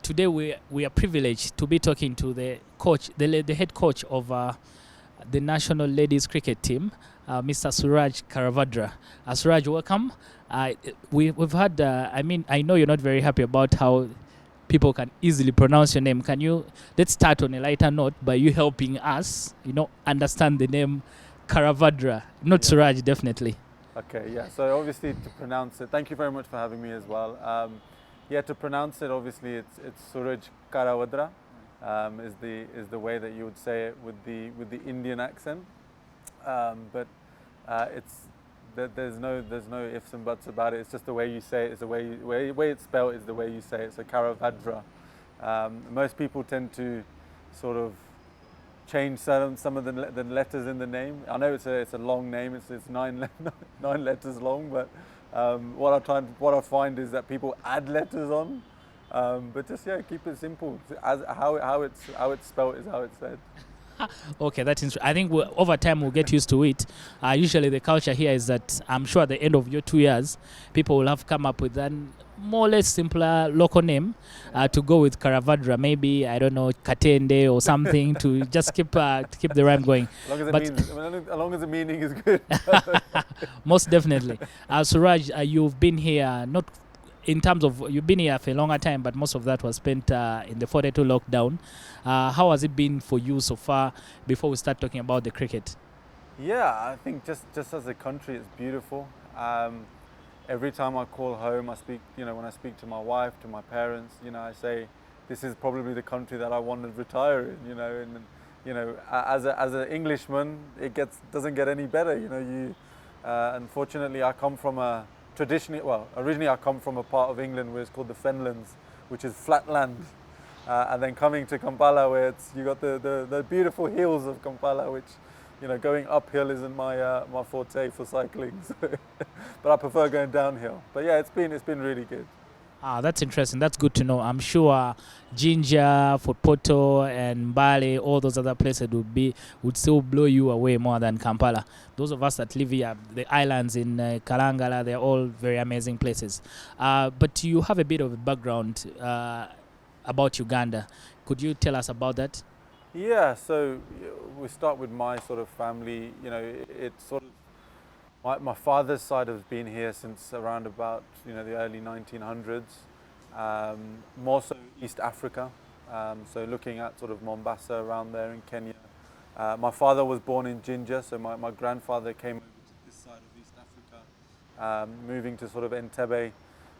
Today we are privileged to be talking to the coach, the head coach of the national ladies cricket team, Mr. Suraj Karavadra. Suraj, welcome. We've had. I know you're not very happy about how people can easily pronounce your name. Let's start on a lighter note by you helping us, understand the name Karavadra, not Yeah. Suraj, definitely. Okay, yeah. So obviously to pronounce it, thank you very much for having me as well. Yeah, to pronounce it, obviously it's Suraj Karavadra, is the way that you would say it with the Indian accent. But it's there's no ifs and buts about it. It's just the way you say it. It's the way it's spelled is the way you say it. So Karavadra. Most people tend to sort of change some of the letters in the name. I know it's a long name. It's nine letters long, but what I find is that people add letters on. But just keep it simple. As how it's spelled is how it's said. Okay, that's interesting. I think over time we'll get used to it. Usually the culture here is that I'm sure at the end of your 2 years, people will have come up with an more or less simpler local name to go with Karavadra. Maybe, I don't know, Katende or something to just keep the rhyme going. As long as the meaning is good. Most definitely. Suraj, you've been here not in terms of you've been here for a longer time, but most of that was spent in the 42 lockdown. How has it been for you so far before we start talking about the cricket? Yeah, I think just as a country, it's beautiful. Every time I call home, when I speak to my wife, to my parents, I say, this is probably the country that I want to retire in, and as an Englishman, doesn't get any better, unfortunately, I come from originally I come from a part of England where it's called the Fenlands, which is flat land. And then coming to Kampala, where you got the beautiful hills of Kampala, which, going uphill isn't my forte for cycling. So but I prefer going downhill. But yeah, it's been really good. That's interesting. That's good to know. I'm sure Jinja, Fort Porto, and Bali, all those other places would still blow you away more than Kampala. Those of us that live here, the islands in Kalangala, they're all very amazing places. But you have a bit of a background about Uganda. Could you tell us about that? Yeah, so we start with my sort of family. It's sort of my father's side has been here since around about the early 1900s, more so East Africa. So looking at sort of Mombasa around there in Kenya. My father was born in Jinja, so my grandfather came over to this side of East Africa, moving to sort of Entebbe,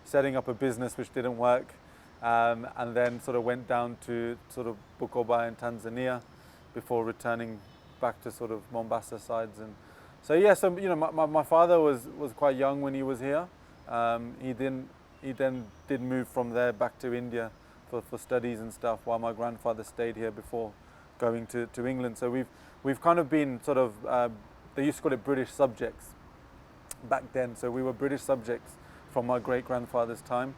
setting up a business which didn't work, and then sort of went down to sort of Bukoba in Tanzania before returning back to sort of Mombasa sides. And so my father was quite young when he was here. He then did move from there back to India for studies and stuff, while my grandfather stayed here before going to England. So we've kind of been sort of they used to call it British subjects back then. So we were British subjects from my great grandfather's time.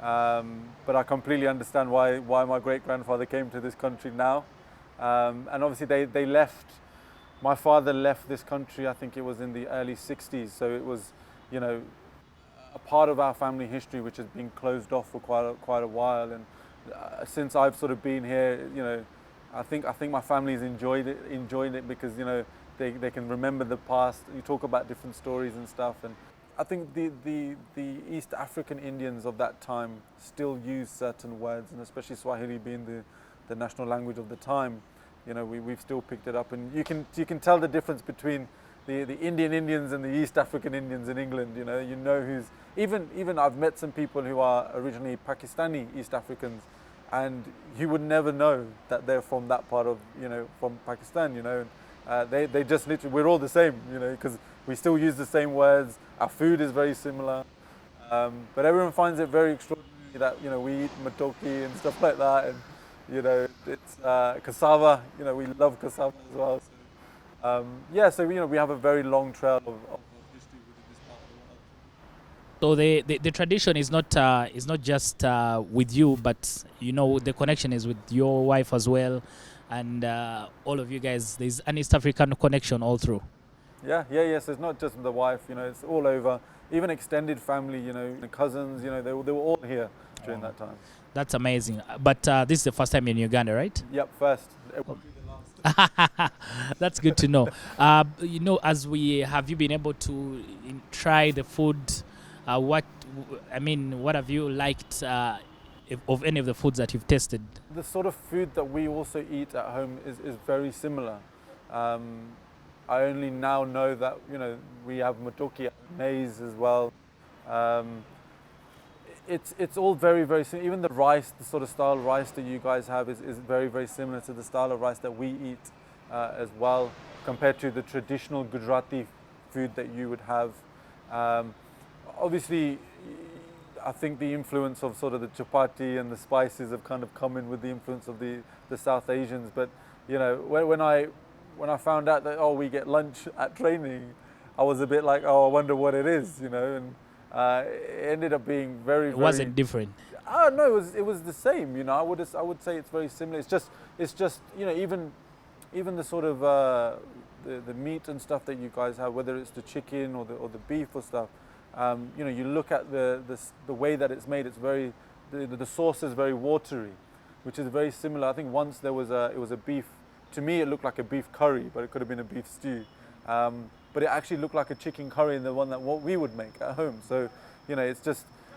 But I completely understand why my great grandfather came to this country now. And obviously they left. My father left this country, I think it was in the early 60s, so it was, a part of our family history which has been closed off for quite a while. And since I've sort of been here, I think my family's enjoyed it because they can remember the past. You talk about different stories and stuff, and I think the East African Indians of that time still use certain words, and especially Swahili being the national language of the time. We've still picked it up, and you can tell the difference between the Indian Indians and the East African Indians in England. Who's even I've met some people who are originally Pakistani East Africans, and you would never know that they're from that part of from Pakistan. They just literally, we're all the same. Because we still use the same words. Our food is very similar, but everyone finds it very extraordinary that we eat matoki and stuff like that. And it's cassava. We love cassava as well. So, so we have a very long trail of history within this part of the world. So the tradition is not just with you, but the connection is with your wife as well, and all of you guys. There's an East African connection all through. Yes. It's not just the wife. It's all over. Even extended family. The cousins. They were all here during that time. That's amazing. But this is the first time in Uganda, right? Yep, first. It will be the last. That's good to know. As we have you been able to try the food? What have you liked of any of the foods that you've tasted? The sort of food that we also eat at home is very similar. I only now know that we have matoki, maize as well. It's all very, very similar. Even the rice, the sort of style of rice that you guys have is very, very similar to the style of rice that we eat as well, compared to the traditional Gujarati food that you would have. Obviously, I think the influence of sort of the chapati and the spices have kind of come in with the influence of the South Asians. But when I found out that we get lunch at training, I was a bit like, I wonder what it is, and it ended up being very. It wasn't different. Oh no, it was the same. I would say it's very similar. It's just even the sort of the meat and stuff that you guys have, whether it's the chicken or the beef or stuff. You look at the way that it's made. It's very the sauce is very watery, which is very similar. I think once it was a beef. To me, it looked like a beef curry, but it could have been a beef stew. But it actually looked like a chicken curry, the one that what we would make at home. So,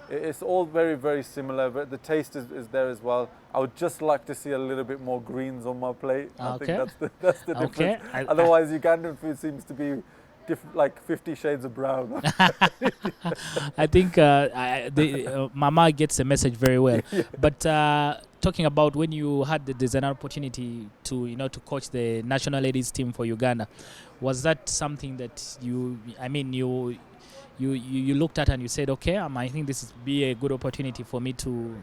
it's all very, very similar, but the taste is there as well. I would just like to see a little bit more greens on my plate. I think that's the difference. Okay. Otherwise, Ugandan food seems to be like 50 shades of brown. I think Mama gets the message very well. Yeah. But talking about when you had there's an opportunity to coach the national ladies team for Uganda, was that something that you looked at and you said, okay, I think this would be a good opportunity for me to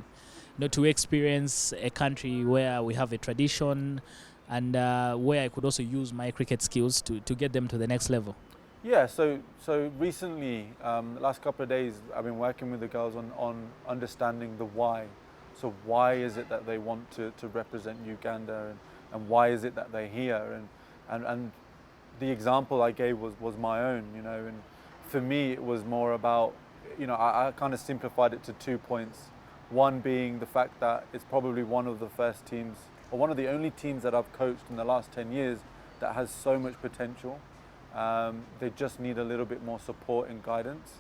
to experience a country where we have a tradition and where I could also use my cricket skills to get them to the next level? Yeah, so recently, the last couple of days, I've been working with the girls on understanding the why. So why is it that they want to represent Uganda, and why is it that they're here? And the example I gave was my own, and for me it was more about, I kind of simplified it to 2 points. One being the fact that it's probably one of the first teams, or one of the only teams that I've coached in the last 10 years that has so much potential. They just need a little bit more support and guidance,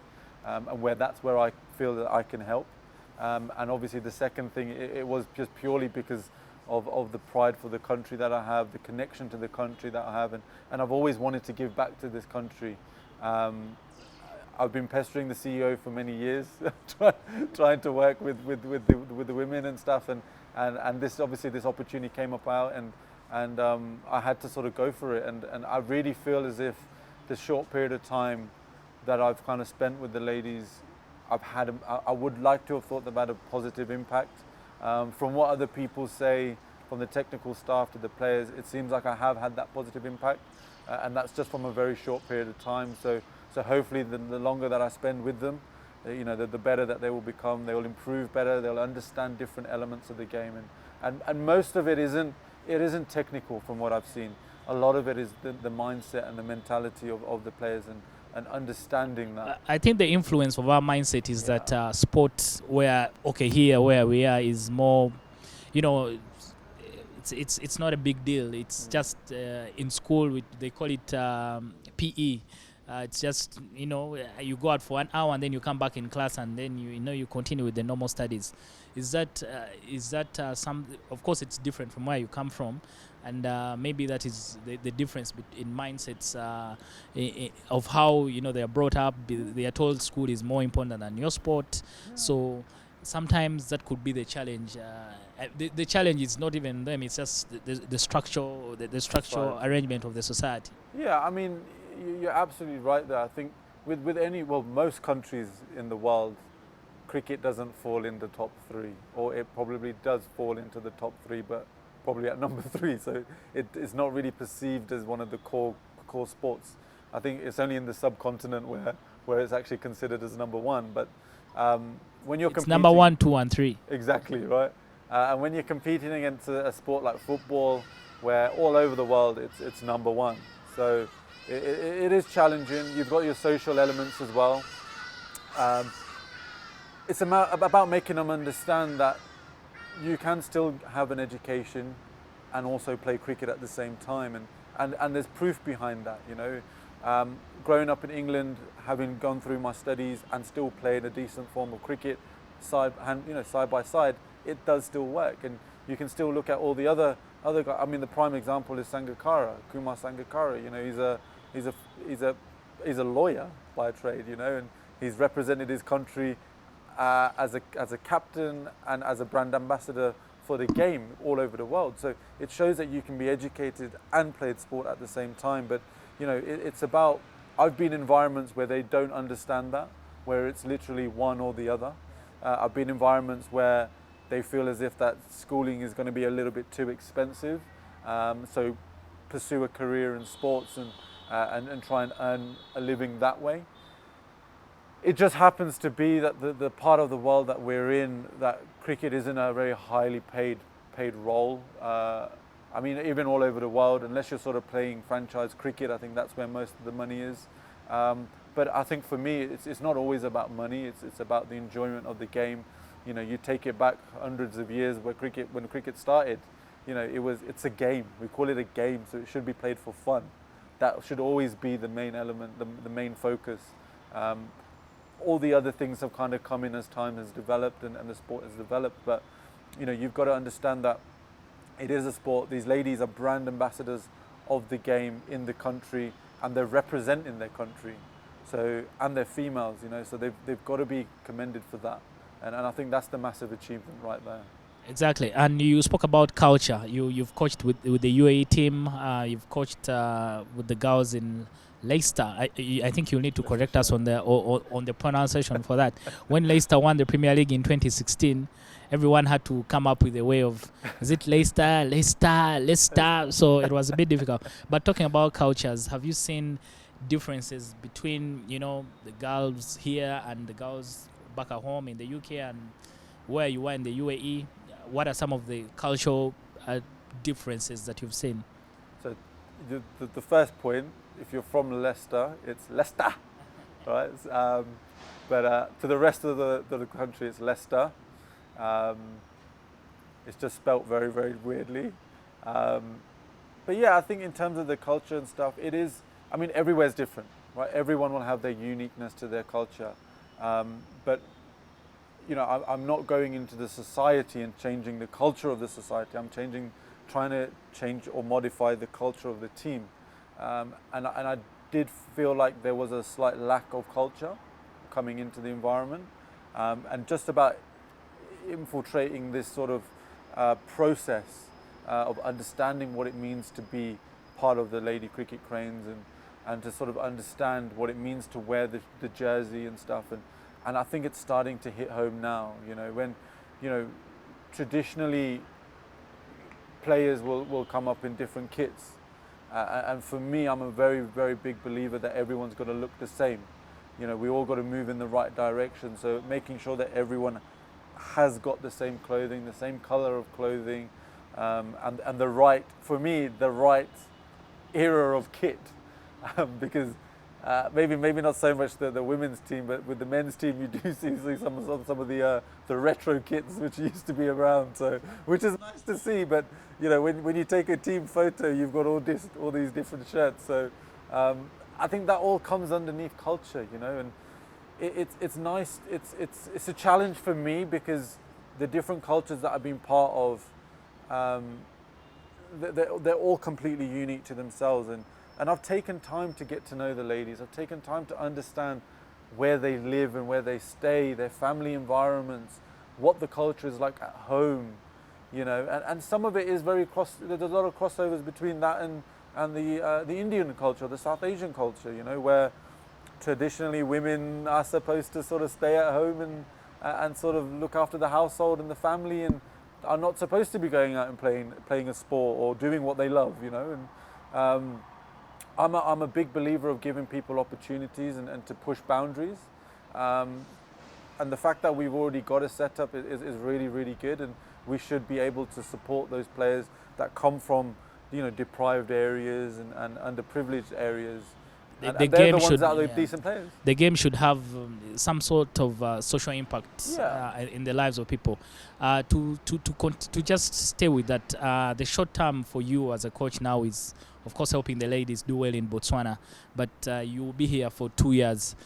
and that's where I feel that I can help. And obviously the second thing, it was just purely because of the pride for the country that I have, the connection to the country that I have, and I've always wanted to give back to this country. I've been pestering the CEO for many years, trying to work with the women and stuff, and this opportunity came about, and I had to sort of go for it, and I really feel as if the short period of time that I've kind of spent with the ladies, I would like to have thought about a positive impact. From what other people say, from the technical staff to the players, it seems like I have had that positive impact, and that's just from a very short period of time. So hopefully the longer that I spend with them, the better that they will become. They will improve better. They'll understand different elements of the game, and most of it isn't technical from what I've seen. A lot of it is the mindset and the mentality of the players, and understanding that. I think the influence of our mindset is that sports here where we are is more, it's not a big deal. It's just in school they call it PE. It's just you go out for 1 hour and then you come back in class and then you continue with the normal studies. Is that some? Of course, it's different from where you come from, and maybe that is the difference in mindsets of how they are brought up. They are told school is more important than your sport, so sometimes that could be the challenge. The challenge is not even them; it's just the structural arrangement of the society. Yeah, I mean, you're absolutely right there. I think with most countries in the world, cricket doesn't fall in the top 3, or it probably does fall into the top 3, but probably at number 3. So it's not really perceived as one of the core sports. I think it's only in the subcontinent where it's actually considered as number 1. But when you're competing, number 1, 2, and 3. Exactly right. And when you're competing against a sport like football, where all over the world it's number 1. So it is challenging. You've got your social elements as well. It's about making them understand that you can still have an education and also play cricket at the same time, and there's proof behind that, you know. Growing up in England, having gone through my studies and still playing a decent form of cricket side by side, it does still work. And you can still look at all the other guys. I mean, the prime example is Kumar Sangakkara. You know, he's a lawyer by trade, you know, and he's represented his country as a captain and as a brand ambassador for the game all over the world. So it shows that you can be educated and played sport at the same time. But you know, it's about, I've been in environments where they don't understand that, where it's literally one or the other. I've been in environments where they feel as if that schooling is going to be a little bit too expensive, so pursue a career in sports and try and earn a living that way. It just happens to be that the part of the world that we're in, that cricket isn't a very highly paid role. I mean, even all over the world, unless you're sort of playing franchise cricket, I think that's where most of the money is. But I think for me, it's not always about money. It's about the enjoyment of the game. You know, you take it back hundreds of years when cricket started. You know, it's a game. We call it a game, so it should be played for fun. That should always be the main element, the main focus. All the other things have kind of come in as time has developed and the sport has developed. But you know, you've got to understand that it is a sport. These ladies are brand ambassadors of the game in the country, and they're representing their country. So, and they're females, you know, so they've got to be commended for that. And I think that's the massive achievement right there. Exactly. And you spoke about culture. You've coached with the UAE team. You've coached with the girls in Leicester. I think you'll need to correct us on the pronunciation for that. When Leicester won the Premier League in 2016, everyone had to come up with a way of, is it Leicester? So it was a bit difficult. But talking about cultures, have you seen differences between, you know, the girls here and the girls back at home in the UK and where you were in the UAE? What are some of the cultural differences that you've seen? So the first point, if you're from Leicester, it's Leicester, right? But to the rest of the country, it's Leicester. It's just spelt very, very weirdly. But yeah, I think in terms of the culture and stuff, it is, I mean, everywhere's different, right? Everyone will have their uniqueness to their culture. But you know, I'm not going into the society and changing the culture of the society. I'm trying to change or modify the culture of the team. And I did feel like there was a slight lack of culture coming into the environment, and just about infiltrating this sort of process of understanding what it means to be part of the Lady Cricket Cranes and to sort of understand what it means to wear the jersey and stuff. And I think it's starting to hit home now, you know, when, you know, traditionally players will come up in different kits. And for me, I'm a very, very big believer that everyone's got to look the same. You know, we all got to move in the right direction. So making sure that everyone has got the same clothing, the same color of clothing, and the right, for me, the right era of kit. Because maybe not so much the women's team, but with the men's team, you do see some of the retro kits which used to be around. So, which is nice to see. But you know, when you take a team photo, you've got all these different shirts. So, I think that all comes underneath culture, you know, and it's nice. It's a challenge for me because the different cultures that I've been part of, they're all completely unique to themselves. And I've taken time to get to know the ladies. I've taken time to understand where they live and where they stay, their family environments, what the culture is like at home, you know. And some of it is there's a lot of crossovers between that and the Indian culture, the South Asian culture, you know, where traditionally women are supposed to sort of stay at home and sort of look after the household and the family, and are not supposed to be going out and playing a sport or doing what they love, you know. And I'm a big believer of giving people opportunities and to push boundaries. And the fact that we've already got a setup is really, really good, and we should be able to support those players that come from, you know, deprived areas and underprivileged areas. and they're the ones that are the decent players. The game should have some sort of social impact in the lives of people. To just stay with that, the short term for you as a coach now is, of course, helping the ladies do well in Botswana, but you will be here for 2 years.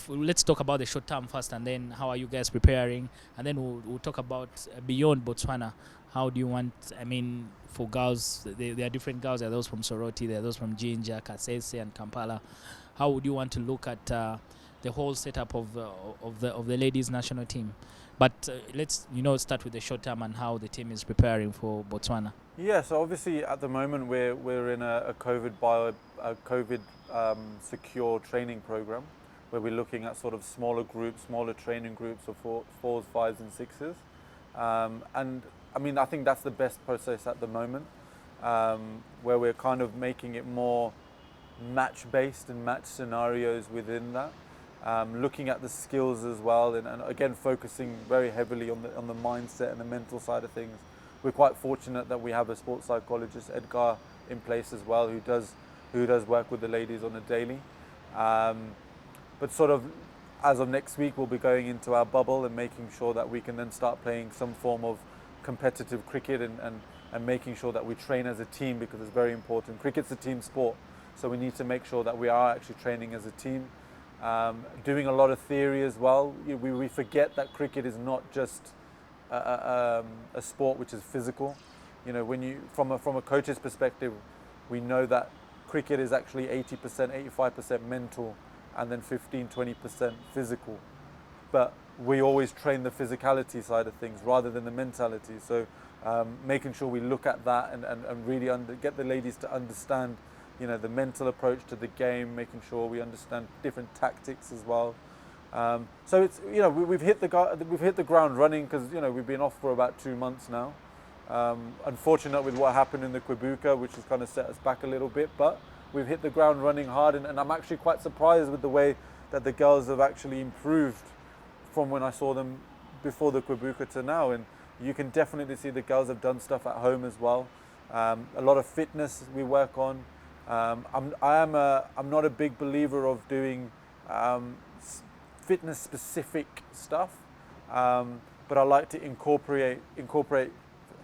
Let's talk about the short term first, and then how are you guys preparing, and then we'll talk about beyond Botswana. How do you want, I mean, for girls, there are different girls. There are those from Soroti, there are those from Jinja, Kasese, and Kampala. How would you want to look at the whole setup of the ladies national team? But let's start with the short term and how the team is preparing for Botswana. Yeah, so obviously at the moment we're in a COVID secure training program where we're looking at sort of smaller groups, smaller training groups of fours, fives, and sixes, and I mean, I think that's the best process at the moment, where we're kind of making it more match-based and match scenarios within that, looking at the skills as well, and again focusing very heavily on the mindset and the mental side of things. We're quite fortunate that we have a sports psychologist, Edgar, in place as well, who does work with the ladies on a daily. But sort of as of next week, we'll be going into our bubble and making sure that we can then start playing some form of competitive cricket and making sure that we train as a team, because it's very important. Cricket's a team sport, so we need to make sure that we are actually training as a team. Doing a lot of theory as well. We forget that cricket is not just a sport which is physical. You know, when you from a coach's perspective, we know that cricket is actually 80%, 85% mental, and then 15-20% physical. But we always train the physicality side of things rather than the mentality. So making sure we look at that and really get the ladies to understand, the mental approach to the game, making sure we understand different tactics as well. So it's, we've hit the ground running, because we've been off for about 2 months now. Unfortunate with what happened in the Kwibuka, which has kind of set us back a little bit, but we've hit the ground running hard, and I'm actually quite surprised with the way that the girls have actually improved from when I saw them before the Kwibuka to now. And you can definitely see the girls have done stuff at home as well. A lot of fitness we work on. I'm not a big believer of doing fitness specific stuff, but I like to incorporate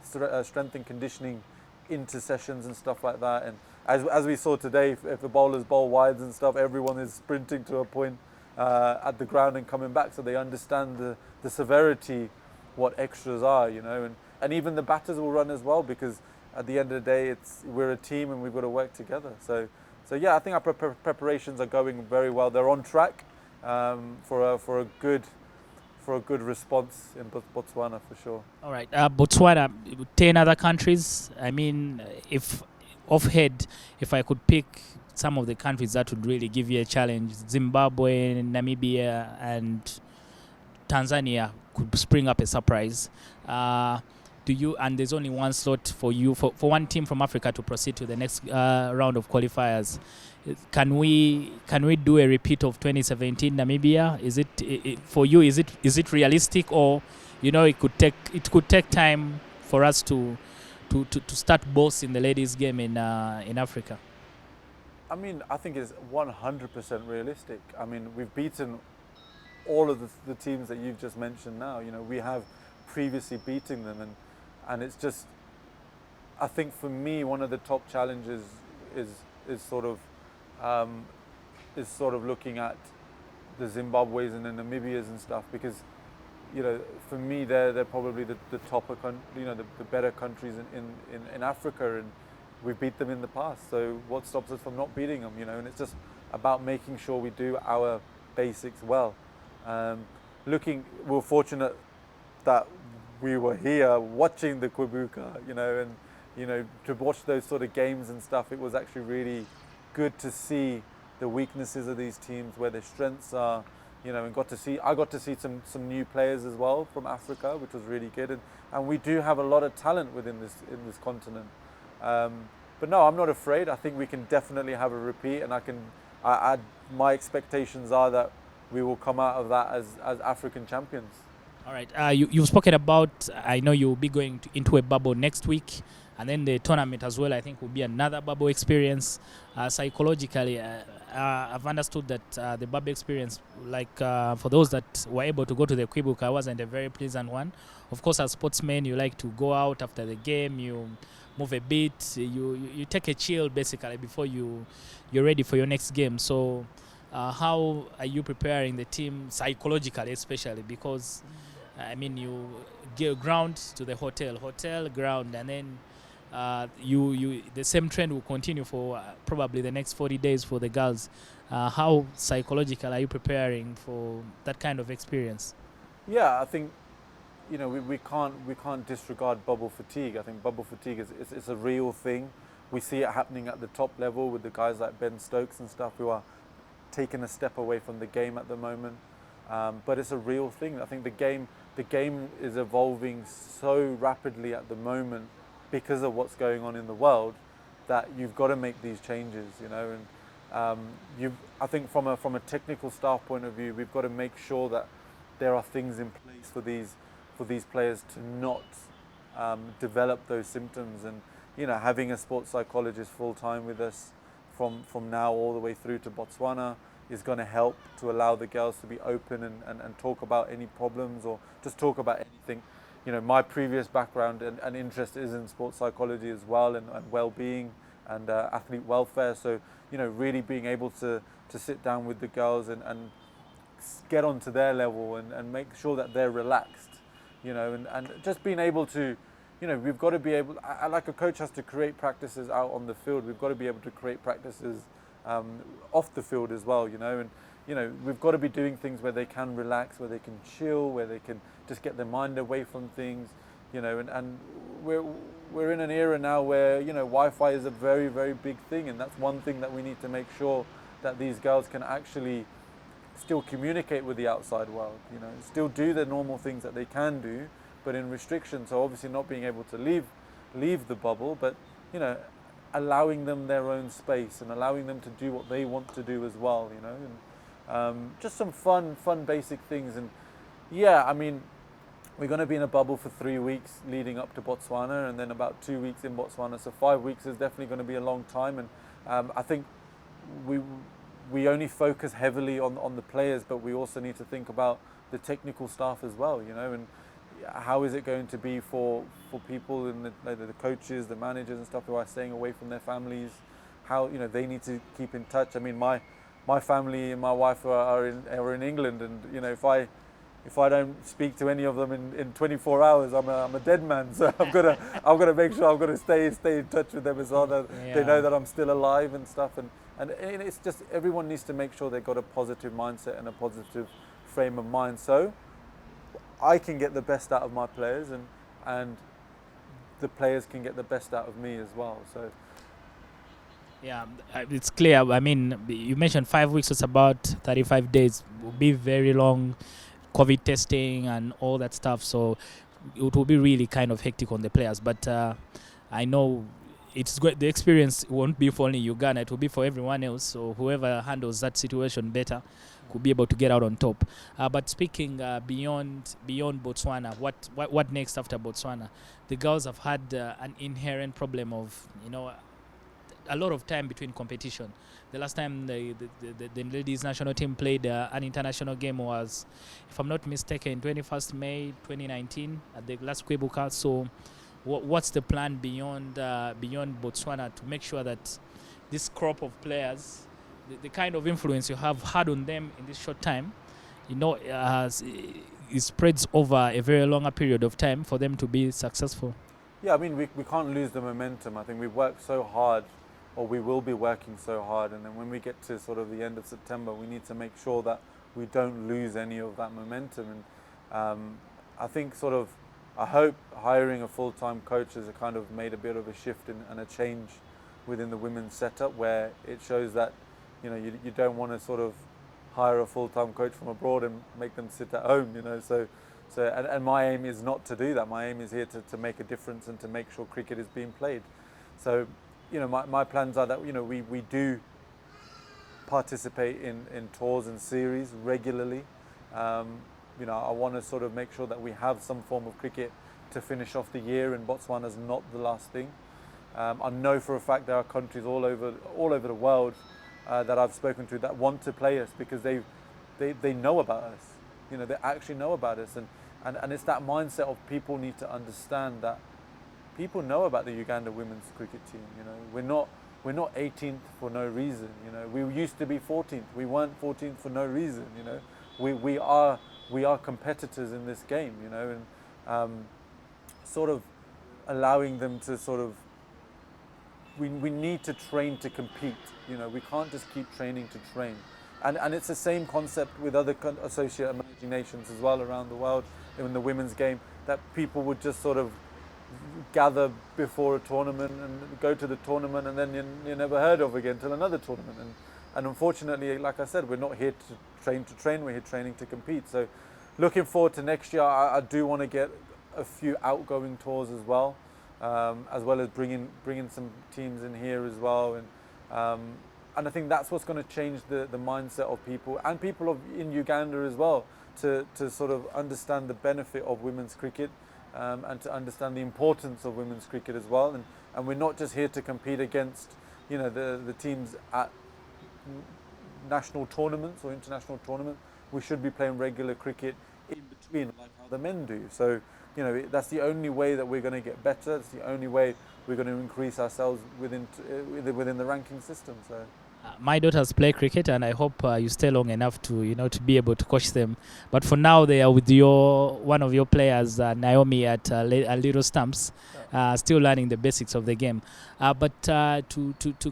strength and conditioning into sessions and stuff like that. And as we saw today, if the bowlers bowl wides and stuff, everyone is sprinting to a point at the ground and coming back, so they understand the severity, what extras are, and even the batters will run as well, because at the end of the day, we're a team and we've got to work together. So yeah, I think our preparations are going very well. They're on track for a good response in Botswana, for sure. All right, Botswana, 10 other countries. I mean, if I could pick some of the countries that would really give you a challenge, Zimbabwe, Namibia, and Tanzania could spring up a surprise. And there's only one slot for you, for one team from Africa to proceed to the next round of qualifiers. Can we do a repeat of 2017 Namibia? Is it for you? Is it realistic, or it could take time for us to start both in the ladies game in Africa? I mean, I think it's 100% realistic. I mean, we've beaten all of the teams that you've just mentioned now. We have previously beaten them, and it's just, I think for me, one of the top challenges is sort of looking at the Zimbabwe's and the Namibias and stuff, because for me they're probably the better countries in Africa, and we've beat them in the past. So what stops us from not beating them? And it's just about making sure we do our basics well. We're fortunate that we were here watching the Kwibuka, and to watch those sort of games and stuff. It was actually really good to see the weaknesses of these teams, where their strengths are, and I got to see some new players as well from Africa, which was really good. And we do have a lot of talent in this continent. But no, I'm not afraid. I think we can definitely have a repeat, and my expectations are that we will come out of that as African champions. All right. You've spoken about, I know you'll be going into a bubble next week, and then the tournament as well, I think, will be another bubble experience. Psychologically, I've understood that the bubble experience, like for those that were able to go to the Kwibuka, wasn't a very pleasant one. Of course, as sportsmen, you like to go out after the game, you move a bit, you take a chill basically before you're ready for your next game. So, how are you preparing the team psychologically, especially because I mean you get ground to the hotel ground, and then you the same trend will continue for probably the next 40 days for the girls. How psychological are you preparing for that kind of experience? Yeah, I think we can't disregard bubble fatigue. I think bubble fatigue is a real thing. We see it happening at the top level with the guys like Ben Stokes and stuff who are taking a step away from the game at the moment. But it's a real thing. I think the game is evolving so rapidly at the moment because of what's going on in the world that you've got to make these changes. I think from a technical staff point of view, we've got to make sure that there are things in place for these players to not develop those symptoms. And having a sports psychologist full time with us from now all the way through to Botswana is going to help to allow the girls to be open and talk about any problems or just talk about anything. My previous background and interest is in sports psychology as well, and well-being and athlete welfare. So, really being able to sit down with the girls and get onto their level and make sure that they're relaxed, and just being able to, we've got to be able, like a coach has to create practices out on the field, we've got to be able to create practices off the field as well, and we've got to be doing things where they can relax, where they can chill, where they can just get their mind away from things, and we're in an era now where Wi-Fi is a very, very big thing, and that's one thing that we need to make sure that these girls can actually still communicate with the outside world, still do the normal things that they can do, but in restrictions. So obviously not being able to leave the bubble, but allowing them their own space and allowing them to do what they want to do as well, and just some fun basic things. And yeah, I mean, we're going to be in a bubble for 3 weeks leading up to Botswana, and then about 2 weeks in Botswana. So 5 weeks is definitely going to be a long time. And I think we only focus heavily on the players, but we also need to think about the technical staff as well, and how is it going to be for people and the coaches, the managers and stuff who are staying away from their families, how they need to keep in touch. I mean, my family and my wife are in England, and if I don't speak to any of them in 24 hours, I'm a dead man. So I've got to make sure I've got to stay in touch with them as well, that they know that I'm still alive and stuff. And it's just, everyone needs to make sure they've got a positive mindset and a positive frame of mind, so I can get the best out of my players, and the players can get the best out of me as well. So Yeah, it's clear. I mean, you mentioned 5 weeks, it's about 35 days. It will be very long, COVID testing and all that stuff. So it will be really kind of hectic on the players. But I know it's great. The experience won't be for only Uganda, it will be for everyone else. So whoever handles that situation better could be able to get out on top. But speaking beyond Botswana, what next after Botswana? The girls have had an inherent problem of, a lot of time between competition. The last time the ladies national team played an international game was, if I'm not mistaken, 21st May 2019 at the last Kwibuka. So what's the plan beyond Botswana to make sure that this crop of players, the kind of influence you have had on them in this short time, it spreads over a very longer period of time for them to be successful? yeah, I mean, we can't lose the momentum. I think we've worked so hard, or we will be working so hard, and then when we get to sort of the end of September, we need to make sure that we don't lose any of that momentum. And I think I hope hiring a full-time coach has kind of made a bit of a shift and a change within the women's setup, where it shows that you don't want to sort of hire a full-time coach from abroad and make them sit at home, So and my aim is not to do that. My aim is here to make a difference and to make sure cricket is being played. So my plans are that we do participate in tours and series regularly. I want to sort of make sure that we have some form of cricket to finish off the year, and Botswana's not the last thing. I know for a fact there are countries all over the world that I've spoken to that want to play us because they know about us. You know, they actually know about us, and it's that mindset of people need to understand that people know about the Uganda women's cricket team. You know, we're not 18th for no reason. You know, we used to be 14th. We weren't 14th for no reason. You know, we are competitors in this game. You know, and sort of allowing them to sort of we need to train to compete. You know, we can't just keep training to train. And it's the same concept with other associate emerging nations as well around the world in the women's game, that people would just sort of gather before a tournament and go to the tournament and then you're never heard of again till another tournament. And unfortunately, like I said, we're not here to train, we're here training to compete. So looking forward to next year, I do want to get a few outgoing tours as well as bringing some teams in here as well. And I think that's what's going to change the mindset of people and people in Uganda as well to sort of understand the benefit of women's cricket and to understand the importance of women's cricket as well. And we're not just here to compete against, you know, the teams at national tournaments or international tournaments. We should be playing regular cricket in between, like how the men do. So, you know, that's the only way that we're going to get better. It's the only way we're going to increase ourselves within the ranking system. So. My daughters play cricket, and I hope you stay long enough to to be able to coach them. But for now, they are with one of your players, Naomi, at Little Stumps, still learning the basics of the game. But to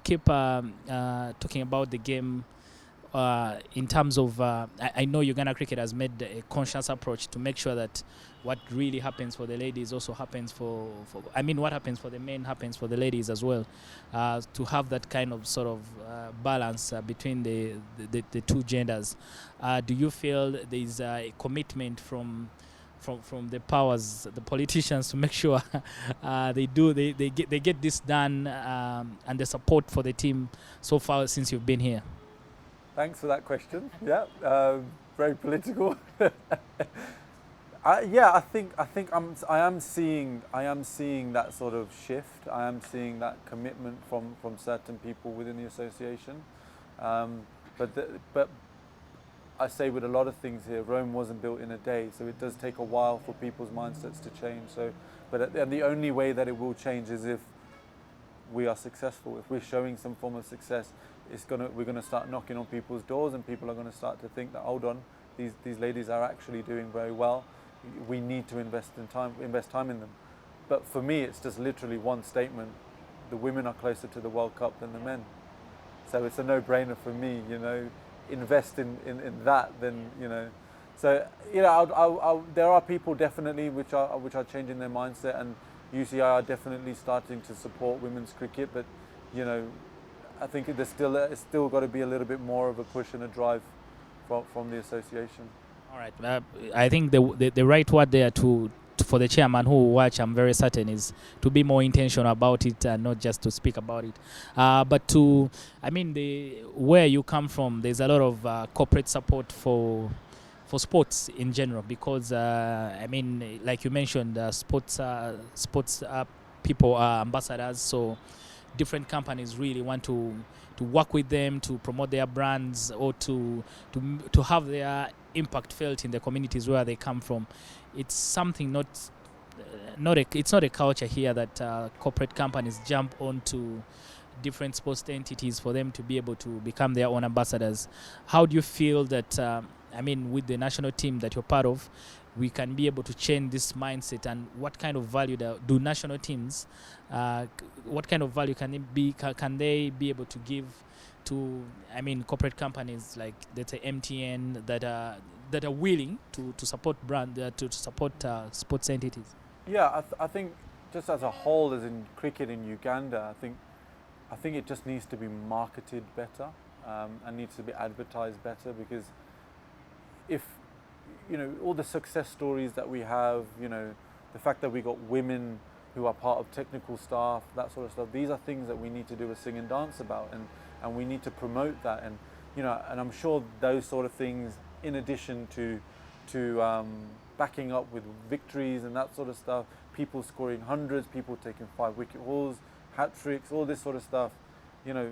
keep talking about the game. In terms of, I know Uganda Cricket has made a conscious approach to make sure that what really happens for the ladies also happens what happens for the men happens for the ladies as well. To have that kind of sort of balance between the two genders. Do you feel there is a commitment from the powers, the politicians, to make sure they get this done and the support for the team so far since you've been here? Thanks for that question. Yeah, very political. I think I am seeing that sort of shift. I am seeing that commitment from certain people within the association. But I say with a lot of things here, Rome wasn't built in a day, so it does take a while for people's mindsets to change. And the only way that it will change is if we are successful. If we're showing some form of success, we're gonna start knocking on people's doors, and people are gonna start to think that, hold on, these ladies are actually doing very well. We need to invest time in them. But for me, it's just literally one statement: the women are closer to the World Cup than the men. So it's a no-brainer for me, you know. Invest in that, then, you know. So, you know, there are people definitely which are changing their mindset, and UCI are definitely starting to support women's cricket, but, you know, I think it's still got to be a little bit more of a push and a drive from the association. All right. I think the right word there for the chairman who will watch, I'm very certain, is to be more intentional about it and not just to speak about it. But where you come from, there's a lot of corporate support for sports in general, because like you mentioned, sports people are ambassadors, so different companies really want to work with them to promote their brands or to have their impact felt in the communities where they come from. It's something it's not a culture here that corporate companies jump onto different sports entities for them to be able to become their own ambassadors. How do you feel that with the national team that you're part of, we can be able to change this mindset, and what kind of value do national teams, what kind of value can they be able to give to corporate companies like, let's say, MTN, that are willing to support to support sports entities? Yeah, I think just as a whole, as in cricket in Uganda, I think it just needs to be marketed better and needs to be advertised better, because if, you know, all the success stories that we have, you know, the fact that we got women who are part of technical staff, that sort of stuff, these are things that we need to do a sing and dance about, and we need to promote that. And, you know, and I'm sure those sort of things, in addition to backing up with victories and that sort of stuff, people scoring hundreds, people taking 5-wicket hauls, hat tricks, all this sort of stuff, you know,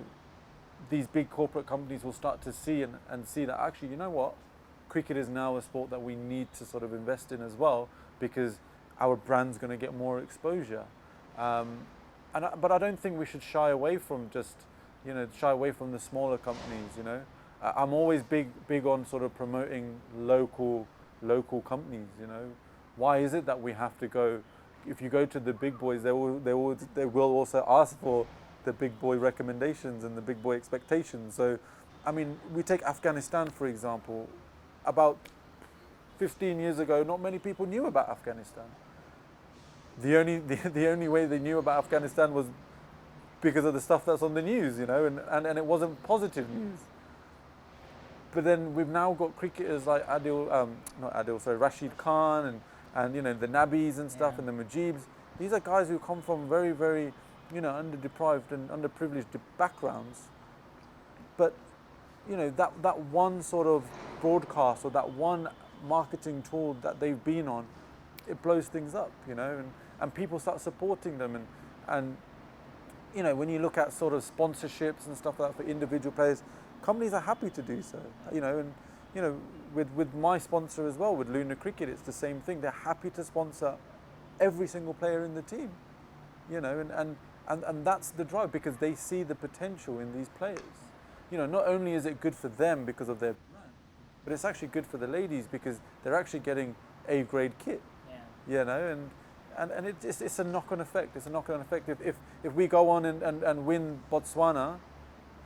these big corporate companies will start to see and see that actually, you know what, cricket is now a sport that we need to sort of invest in as well, because our brand's going to get more exposure. But I don't think we should shy away from the smaller companies. I'm always big on sort of promoting local companies. Why is it that we have to go? If you go to the big boys, they will also ask for the big boy recommendations and the big boy expectations. So, I mean, we take Afghanistan for example. About 15 years ago, not many people knew about Afghanistan. The only way they knew about Afghanistan was because of the stuff that's on the news, and it wasn't positive news. But then we've now got cricketers like Rashid Khan and the Nabis and stuff, and the Mujibs. These are guys who come from very, very, underdeprived and underprivileged backgrounds. But that one sort of broadcast or that one marketing tool that they've been on, it blows things up, and people start supporting them, and when you look at sort of sponsorships and stuff like that for individual players, companies are happy to do so, with my sponsor as well, with Luna Cricket, it's the same thing. They're happy to sponsor every single player in the team, and that's the drive, because they see the potential in these players. Not only is it good for them because of their brand, but it's actually good for the ladies because they're actually getting A-grade kit. And it's a knock-on effect. It's a knock-on effect. If we go on and win Botswana,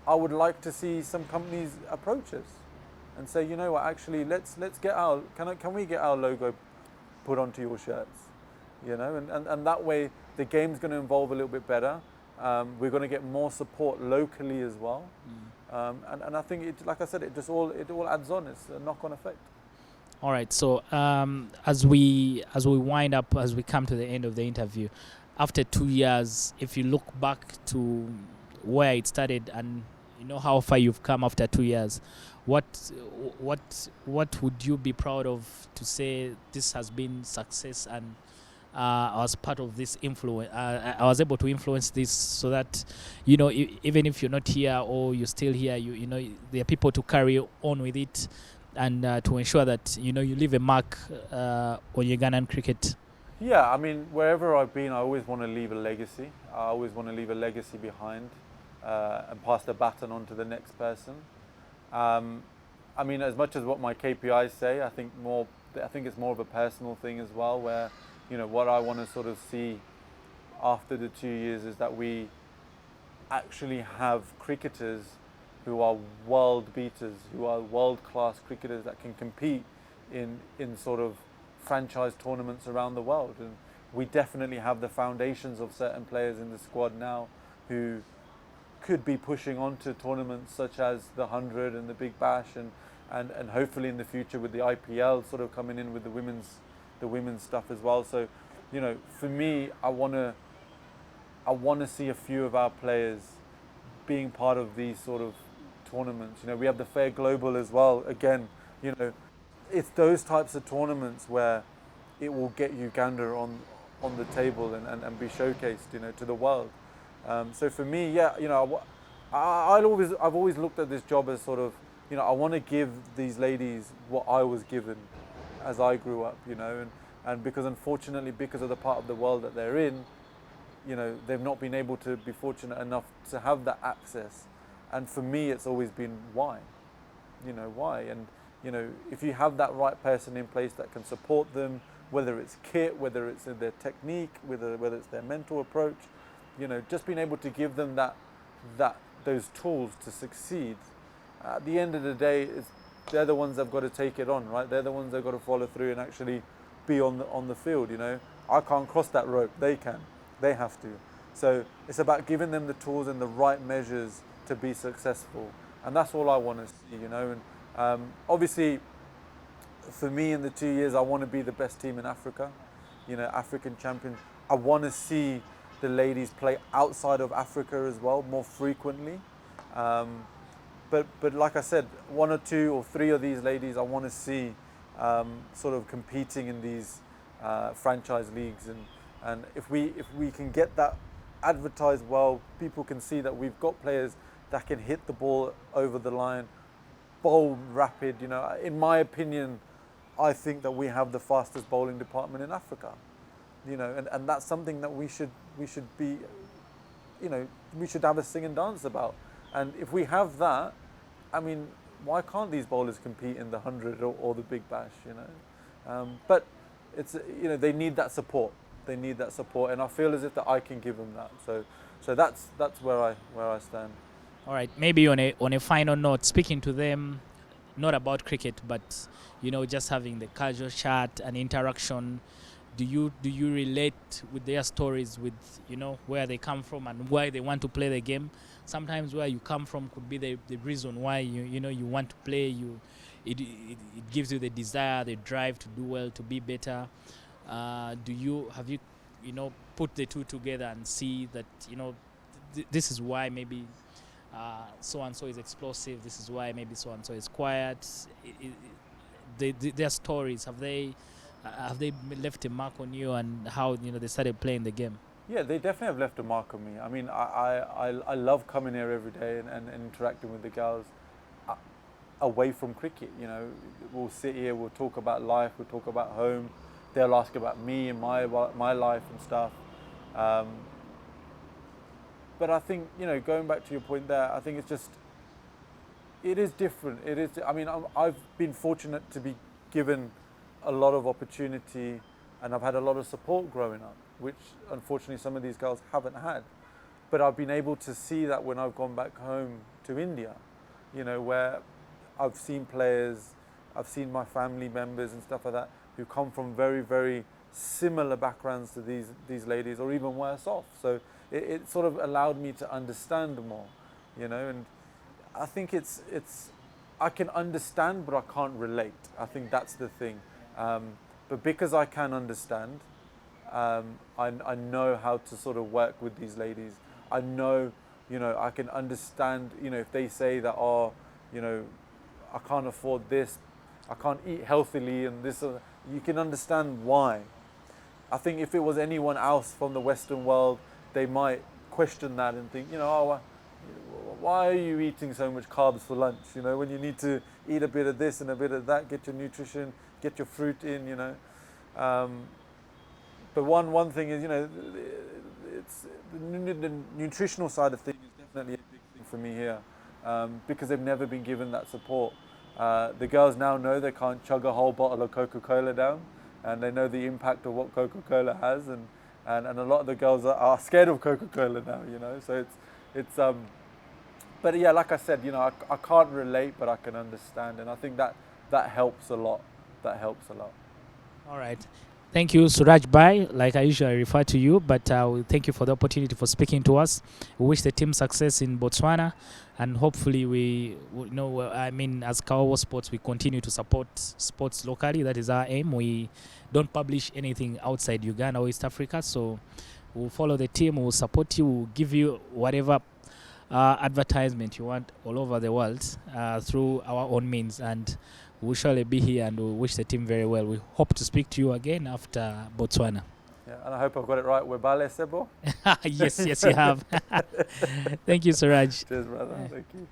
I would like to see some companies approach us and say, you know what, actually, let's get can we get our logo put onto your shirts? And that way the game's going to evolve a little bit better. We're going to get more support locally as well. And I think like I said, it all adds on. It's a knock-on effect. All right. So as we wind up, as we come to the end of the interview, after 2 years, if you look back to where it started and how far you've come after 2 years, what would you be proud of to say this has been success, and I was part of this influence. I was able to influence this so that, even if you're not here or you're still here, there are people to carry on with it, and to ensure that you leave a mark on Ugandan cricket. Yeah, I mean, wherever I've been, I always want to leave a legacy. I always want to leave a legacy behind and pass the baton on to the next person. I mean, as much as what my KPIs say, I think it's more of a personal thing as well, where what I want to sort of see after the 2 years is that we actually have cricketers who are world beaters, who are world-class cricketers that can compete in sort of franchise tournaments around the world. And we definitely have the foundations of certain players in the squad now who could be pushing on to tournaments such as the 100 and the Big Bash, and hopefully in the future with the IPL sort of coming in with the women's stuff as well. So, for me, I want to see a few of our players being part of these sort of tournaments. We have the Fair Global as well. Again, it's those types of tournaments where it will get Uganda on the table and be showcased, to the world. So for me, yeah, I've always looked at this job as sort of, I want to give these ladies what I was given as I grew up, and because unfortunately, because of the part of the world that they're in, they've not been able to be fortunate enough to have that access. And for me, it's always been why, why? And, if you have that right person in place that can support them, whether it's kit, whether it's in their technique, whether it's their mental approach, just being able to give them those tools to succeed. At the end of the day, they're the ones that've got to take it on, right? They're the ones that've got to follow through and actually be on the field. I can't cross that rope. They can. They have to. So it's about giving them the tools and the right measures to be successful, and that's all I want to see. And obviously, for me, in the 2 years, I want to be the best team in Africa. African champion. I want to see the ladies play outside of Africa as well more frequently. But like I said, 1 or 2 or 3 of these ladies I want to see sort of competing in these franchise leagues, and if we can get that advertised well, people can see that we've got players that can hit the ball over the line, bowl rapid. You know, in my opinion, I think that we have the fastest bowling department in Africa. You know, and that's something that we should be, you know, we should have a sing and dance about. And if we have that, I mean, why can't these bowlers compete in the 100 or the Big Bash? You know, but it's, you know, they need that support. They need that support, and I feel as if that I can give them that. So that's where I stand. All right, maybe on a final note, speaking to them, not about cricket, but you know, just having the casual chat and interaction. Do you relate with their stories, with, you know, where they come from and why they want to play the game? Sometimes where you come from could be the reason why you know you want to play. It gives you the desire, the drive to do well, to be better. Have you know, put the two together and see that, you know, this is why maybe so and so is explosive, this is why maybe so and so is quiet? Their stories, have they left a mark on you, and how, you know, they started playing the game? Yeah, they definitely have left a mark on me. I mean, I love coming here every day and interacting with the girls away from cricket. You know, we'll sit here, we'll talk about life, we'll talk about home. They'll ask about me and my life and stuff. But I think, you know, going back to your point there, I think it's just, it is different. It is. I mean, I've been fortunate to be given a lot of opportunity, and I've had a lot of support growing up, which unfortunately some of these girls haven't had. But I've been able to see that when I've gone back home to India, you know, where I've seen players, I've seen my family members and stuff like that, who come from very, very similar backgrounds to these ladies, or even worse off. So it sort of allowed me to understand more, you know, and I think it's I can understand, but I can't relate. I think that's the thing. But because I can understand, I know how to sort of work with these ladies. I know, you know, I can understand, you know, if they say that, oh, you know, I can't afford this, I can't eat healthily, and this, you can understand why. I think if it was anyone else from the Western world, they might question that and think, you know, oh, why are you eating so much carbs for lunch? You know, when you need to eat a bit of this and a bit of that, get your nutrition, get your fruit in, you know. But one thing is, you know, it's the nutritional side of things is definitely a big thing for me here, because they've never been given that support. The girls now know they can't chug a whole bottle of Coca-Cola down, and they know the impact of what Coca-Cola has, and a lot of the girls are scared of Coca-Cola now, you know. So it's but yeah, like I said, you know, I can't relate, but I can understand, and I think that helps a lot. That helps a lot. All right. Thank you, Suraj Bhai. Like I usually refer to you, but thank you for the opportunity for speaking to us. We wish the team success in Botswana, and hopefully we know, I mean, as Kawowo Sports, we continue to support sports locally. That is our aim. We don't publish anything outside Uganda or East Africa, so we'll follow the team, we'll support you, we'll give you whatever advertisement you want all over the world through our own means, and we'll surely be here, and we wish the team very well. We hope to speak to you again after Botswana. Yeah, and I hope I've got it right. Webale Sebo? Yes, you have. Thank you, Suraj. Cheers, brother. Thank you.